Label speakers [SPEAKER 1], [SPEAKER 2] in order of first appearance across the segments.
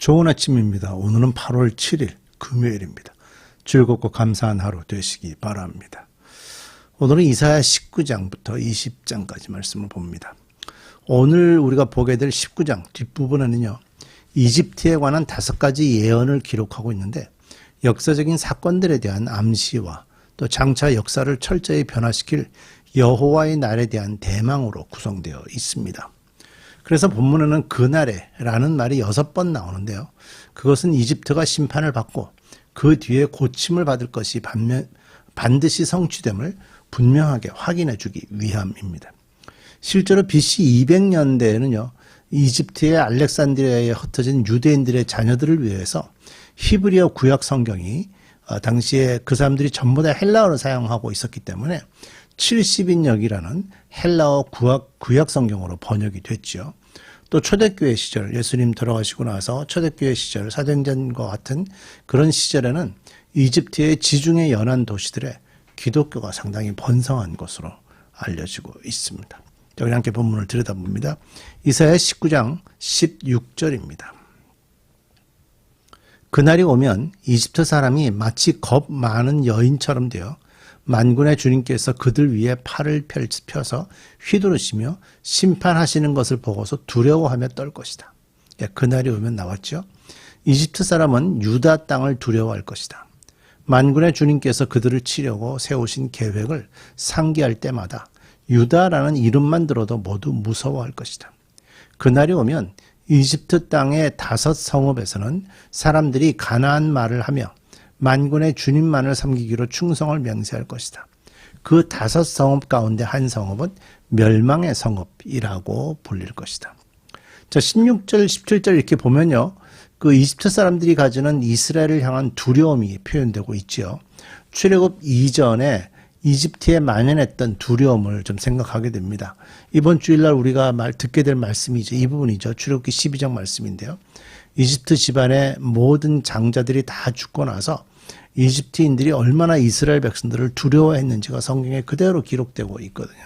[SPEAKER 1] 좋은 아침입니다. 오늘은 8월 7일 금요일입니다. 즐겁고 감사한 하루 되시기 바랍니다. 오늘은 이사야 19장부터 20장까지 말씀을 봅니다. 오늘 우리가 보게 될 19장 뒷부분에는요, 이집트에 관한 5가지 예언을 기록하고 있는데 역사적인 사건들에 대한 암시와 또 장차 역사를 철저히 변화시킬 여호와의 날에 대한 대망으로 구성되어 있습니다. 그래서 본문에는 그날에라는 말이 6번 나오는데요. 그것은 이집트가 심판을 받고 그 뒤에 고침을 받을 것이 반드시 성취됨을 분명하게 확인해 주기 위함입니다. 실제로 BC 200년대에는요. 이집트의 알렉산드리아에 흩어진 유대인들의 자녀들을 위해서 히브리어 구약 성경이 당시에 그 사람들이 전부 다 헬라어를 사용하고 있었기 때문에 70인역이라는 헬라어 구약 성경으로 번역이 됐죠. 또 초대교회 시절, 예수님 돌아가시고 나서 초대교회 시절, 사도행전과 같은 그런 시절에는 이집트의 지중해 연안 도시들에 기독교가 상당히 번성한 것으로 알려지고 있습니다. 여기 함께 본문을 들여다봅니다. 이사야 19장 16절입니다. 그날이 오면 이집트 사람이 마치 겁 많은 여인처럼 되어 만군의 주님께서 그들 위에 팔을 펴서 휘두르시며 심판하시는 것을 보고서 두려워하며 떨 것이다. 그날이 오면 나왔죠. 이집트 사람은 유다 땅을 두려워할 것이다. 만군의 주님께서 그들을 치려고 세우신 계획을 상기할 때마다 유다라는 이름만 들어도 모두 무서워할 것이다. 그날이 오면 이집트 땅의 5 성읍에서는 사람들이 가나안 말을 하며 만군의 주님만을 섬기기로 충성을 맹세할 것이다. 그 5 성읍 가운데 한 성읍은 멸망의 성읍이라고 불릴 것이다. 자, 16절, 17절 이렇게 보면요. 그 이집트 사람들이 가지는 이스라엘을 향한 두려움이 표현되고 있지요. 출애굽 이전에 이집트에 만연했던 두려움을 좀 생각하게 됩니다. 이번 주일날 우리가 듣게 될 말씀이죠. 이 부분이죠. 출애굽기 12장 말씀인데요. 이집트 집안의 모든 장자들이 다 죽고 나서 이집트인들이 얼마나 이스라엘 백성들을 두려워했는지가 성경에 그대로 기록되고 있거든요.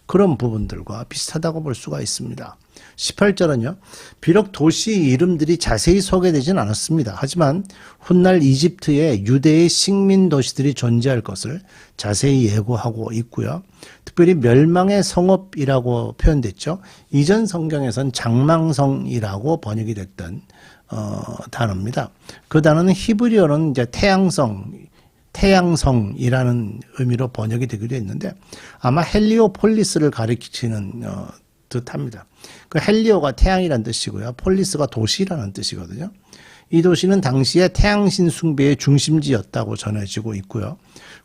[SPEAKER 1] 그런 부분들과 비슷하다고 볼 수가 있습니다. 18절은요. 비록 도시 이름들이 자세히 소개되진 않았습니다. 하지만 훗날 이집트에 유대의 식민 도시들이 존재할 것을 자세히 예고하고 있고요. 특별히 멸망의 성읍이라고 표현됐죠. 이전 성경에선 장망성이라고 번역이 됐던 단어입니다. 그 단어는 히브리어는 이제 태양성이라는 의미로 번역이 되기도 했는데 아마 헬리오폴리스를 가리키는 듯합니다. 그 헬리오가 태양이라는 뜻이고요. 폴리스가 도시라는 뜻이거든요. 이 도시는 당시에 태양신 숭배의 중심지였다고 전해지고 있고요.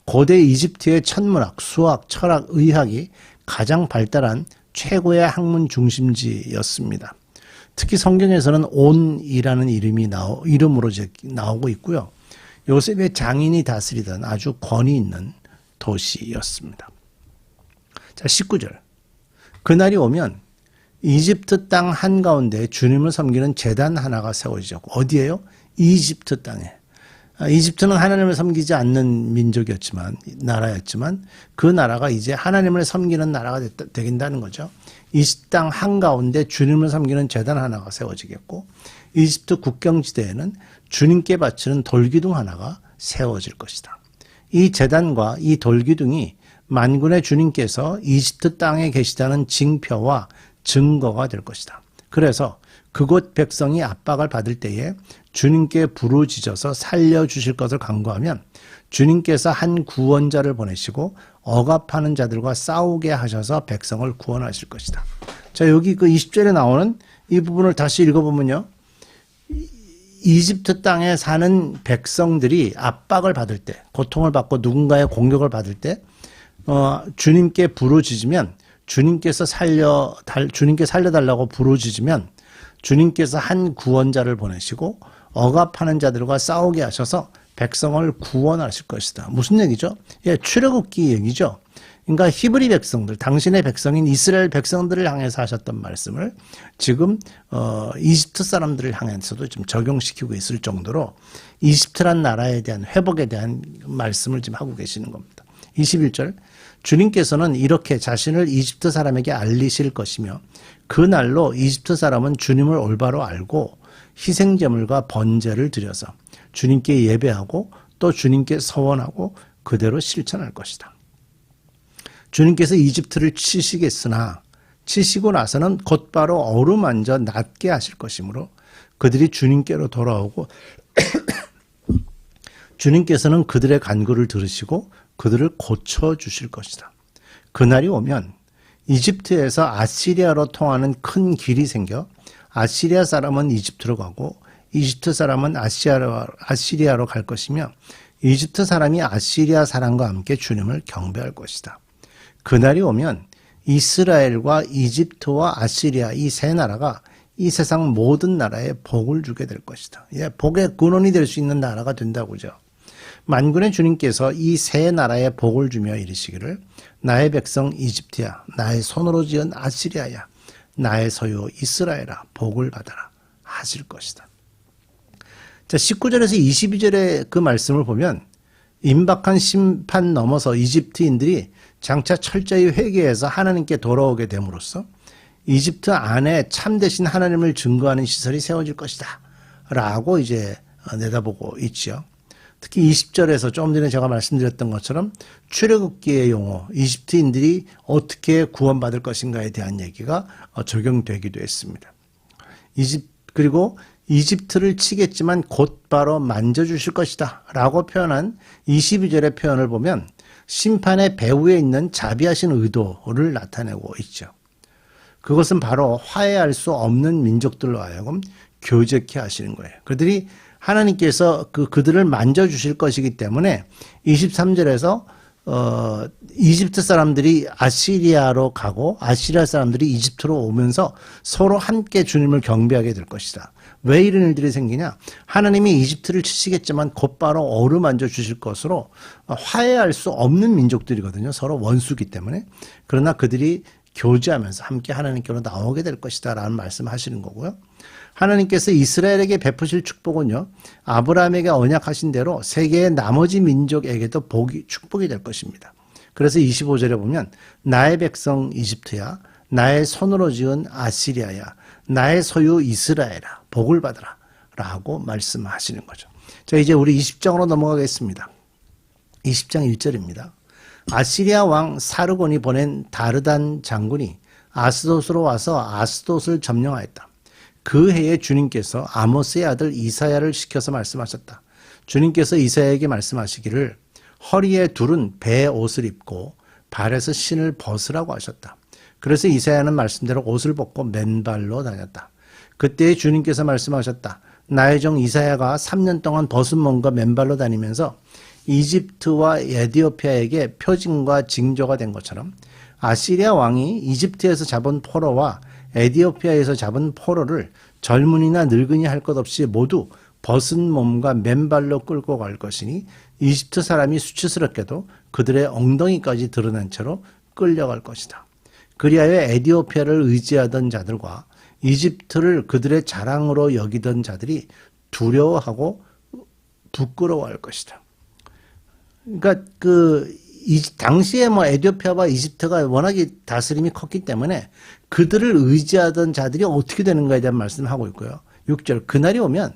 [SPEAKER 1] 고대 이집트의 천문학, 수학, 철학, 의학이 가장 발달한 최고의 학문 중심지였습니다. 특히 성경에서는 온이라는 이름으로 나오고 있고요. 요셉의 장인이 다스리던 아주 권위 있는 도시였습니다. 자, 19절. 그날이 오면 이집트 땅 한가운데 주님을 섬기는 제단 하나가 세워지죠. 어디예요? 이집트 땅에. 이집트는 하나님을 섬기지 않는 나라였지만 그 나라가 이제 하나님을 섬기는 나라가 되긴다는 거죠. 이집트 땅 한가운데 주님을 섬기는 제단 하나가 세워지겠고 이집트 국경지대에는 주님께 바치는 돌기둥 하나가 세워질 것이다. 이 제단과 이 돌기둥이 만군의 주님께서 이집트 땅에 계시다는 징표와 증거가 될 것이다. 그래서 그곳 백성이 압박을 받을 때에 주님께 부르짖어서 살려주실 것을 간구하면 주님께서 한 구원자를 보내시고 억압하는 자들과 싸우게 하셔서 백성을 구원하실 것이다. 자, 여기 그 20절에 나오는 이 부분을 다시 읽어보면요. 이집트 땅에 사는 백성들이 압박을 받을 때, 고통을 받고 누군가의 공격을 받을 때 주님께 부르짖으면 주님께 살려달라고 부르짖으면 주님께서 한 구원자를 보내시고 억압하는 자들과 싸우게 하셔서 백성을 구원하실 것이다. 무슨 얘기죠? 출애굽기 얘기죠. 그러니까 히브리 백성들, 당신의 백성인 이스라엘 백성들을 향해서 하셨던 말씀을 지금 이집트 사람들을 향해서도 좀 적용시키고 있을 정도로 이집트란 나라에 대한 회복에 대한 말씀을 지금 하고 계시는 겁니다. 21절. 주님께서는 이렇게 자신을 이집트 사람에게 알리실 것이며 그날로 이집트 사람은 주님을 올바로 알고 희생제물과 번제를 드려서 주님께 예배하고 또 주님께 서원하고 그대로 실천할 것이다. 주님께서 이집트를 치시겠으나 치시고 나서는 곧바로 어루만져 낫게 하실 것이므로 그들이 주님께로 돌아오고 주님께서는 그들의 간구를 들으시고 그들을 고쳐주실 것이다. 그날이 오면 이집트에서 아시리아로 통하는 큰 길이 생겨 아시리아 사람은 이집트로 가고 이집트 사람은 아시리아로 갈 것이며 이집트 사람이 아시리아 사람과 함께 주님을 경배할 것이다. 그날이 오면 이스라엘과 이집트와 아시리아 이 세 나라가 이 세상 모든 나라에 복을 주게 될 것이다. 복의 근원이 될 수 있는 나라가 된다고죠. 만군의 주님께서 이 세 나라에 복을 주며 이르시기를 나의 백성 이집트야, 나의 손으로 지은 아시리아야, 나의 소유 이스라엘아, 복을 받아라 하실 것이다. 자, 19절에서 22절의 그 말씀을 보면 임박한 심판 넘어서 이집트인들이 장차 철저히 회개해서 하나님께 돌아오게 됨으로써 이집트 안에 참되신 하나님을 증거하는 시설이 세워질 것이다 라고 이제 내다보고 있죠. 특히 20절에서 좀 전에 제가 말씀드렸던 것처럼 출애굽기의 용어, 이집트인들이 어떻게 구원받을 것인가에 대한 얘기가 적용되기도 했습니다. 그리고 이집트를 치겠지만 곧바로 만져주실 것이다 라고 표현한 22절의 표현을 보면 심판의 배후에 있는 자비하신 의도를 나타내고 있죠. 그것은 바로 화해할 수 없는 민족들로 하여금 교제케 하시는 거예요. 그들이 하나님께서 그들을 만져주실 것이기 때문에 23절에서 이집트 사람들이 아시리아로 가고 아시리아 사람들이 이집트로 오면서 서로 함께 주님을 경배하게 될 것이다. 왜 이런 일들이 생기냐? 하나님이 이집트를 치시겠지만 곧바로 어루만져 주실 것으로 화해할 수 없는 민족들이거든요. 서로 원수기 때문에. 그러나 그들이 교제하면서 함께 하나님께로 나오게 될 것이다 라는 말씀하시는 거고요. 하나님께서 이스라엘에게 베푸실 축복은요, 아브라함에게 언약하신 대로 세계의 나머지 민족에게도 축복이 될 것입니다. 그래서 25절에 보면 나의 백성 이집트야, 나의 손으로 지은 아시리아야, 나의 소유 이스라엘아, 복을 받으라 라고 말씀하시는 거죠. 자, 이제 우리 20장으로 넘어가겠습니다. 20장 1절입니다. 아시리아 왕 사르곤이 보낸 다르단 장군이 아스돗으로 와서 아스돗을 점령하였다. 그 해에 주님께서 아모스의 아들 이사야를 시켜서 말씀하셨다. 주님께서 이사야에게 말씀하시기를 허리에 두른 배의 옷을 입고 발에서 신을 벗으라고 하셨다. 그래서 이사야는 말씀대로 옷을 벗고 맨발로 다녔다. 그때 주님께서 말씀하셨다. 나의 종 이사야가 3년 동안 벗은 몸과 맨발로 다니면서 이집트와 에디오피아에게 표징과 징조가 된 것처럼 아시리아 왕이 이집트에서 잡은 포로와 에디오피아에서 잡은 포로를 젊은이나 늙은이 할 것 없이 모두 벗은 몸과 맨발로 끌고 갈 것이니 이집트 사람이 수치스럽게도 그들의 엉덩이까지 드러난 채로 끌려갈 것이다. 그리하여 에디오피아를 의지하던 자들과 이집트를 그들의 자랑으로 여기던 자들이 두려워하고 부끄러워할 것이다. 그러니까 당시에 에디오피아와 이집트가 워낙에 다스림이 컸기 때문에 그들을 의지하던 자들이 어떻게 되는가에 대한 말씀을 하고 있고요. 6절, 그날이 오면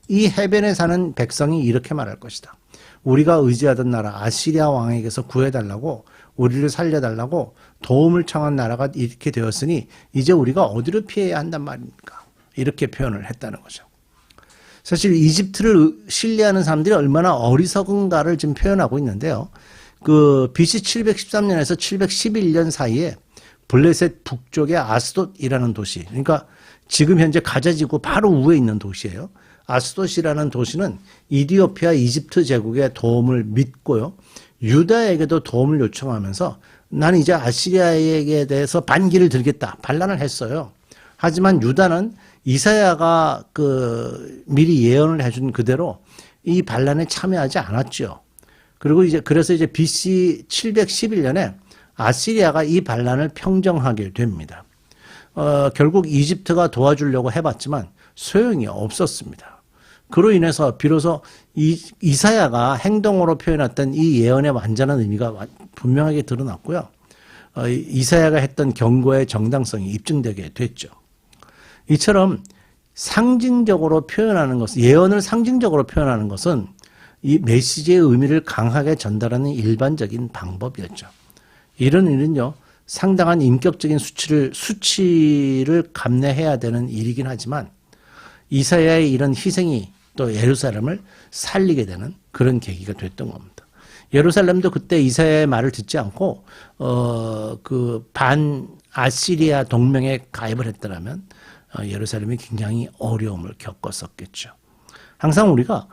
[SPEAKER 1] 이 해변에 사는 백성이 이렇게 말할 것이다. 우리가 의지하던 나라 아시리아 왕에게서 구해달라고, 우리를 살려달라고 도움을 청한 나라가 이렇게 되었으니 이제 우리가 어디로 피해야 한단 말입니까? 이렇게 표현을 했다는 거죠. 사실 이집트를 신뢰하는 사람들이 얼마나 어리석은가를 지금 표현하고 있는데요. BC 713년에서 711년 사이에 블레셋 북쪽의 아스돗이라는 도시, 그러니까 지금 현재 가자지구 바로 위에 있는 도시예요. 아스돗이라는 도시는 이디오피아 이집트 제국의 도움을 믿고요. 유다에게도 도움을 요청하면서 나는 이제 아시리아에게 대해서 반기를 들겠다. 반란을 했어요. 하지만 유다는 이사야가 미리 예언을 해준 그대로 이 반란에 참여하지 않았죠. 그리고 그래서 BC 711년에 아시리아가 이 반란을 평정하게 됩니다. 결국 이집트가 도와주려고 해봤지만 소용이 없었습니다. 그로 인해서 비로소 이사야가 행동으로 표현했던 이 예언의 완전한 의미가 분명하게 드러났고요. 이사야가 했던 경고의 정당성이 입증되게 됐죠. 이처럼 상징적으로 표현하는 것은, 예언을 상징적으로 표현하는 것은 이 메시지의 의미를 강하게 전달하는 일반적인 방법이었죠. 이런 일은요, 상당한 인격적인 수치를 감내해야 되는 일이긴 하지만 이사야의 이런 희생이 또 예루살렘을 살리게 되는 그런 계기가 됐던 겁니다. 예루살렘도 그때 이사야의 말을 듣지 않고 그 반 아시리아 동맹에 가입을 했더라면 예루살렘이 굉장히 어려움을 겪었었겠죠. 항상 우리가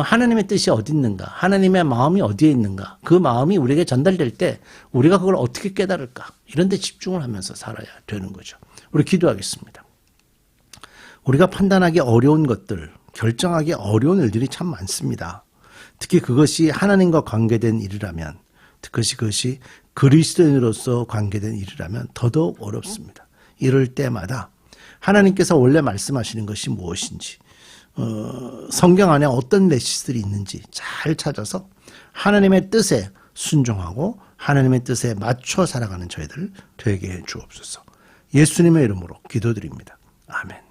[SPEAKER 1] 하나님의 뜻이 어디 있는가, 하나님의 마음이 어디에 있는가, 그 마음이 우리에게 전달될 때 우리가 그걸 어떻게 깨달을까, 이런 데 집중을 하면서 살아야 되는 거죠. 우리 기도하겠습니다. 우리가 판단하기 어려운 것들, 결정하기 어려운 일들이 참 많습니다. 특히 그것이 하나님과 관계된 일이라면, 그것이 그리스도인으로서 관계된 일이라면 더더욱 어렵습니다. 이럴 때마다 하나님께서 원래 말씀하시는 것이 무엇인지, 성경 안에 어떤 메시지들이 있는지 잘 찾아서 하나님의 뜻에 순종하고 하나님의 뜻에 맞춰 살아가는 저희들 되게 해 주옵소서. 예수님의 이름으로 기도드립니다. 아멘.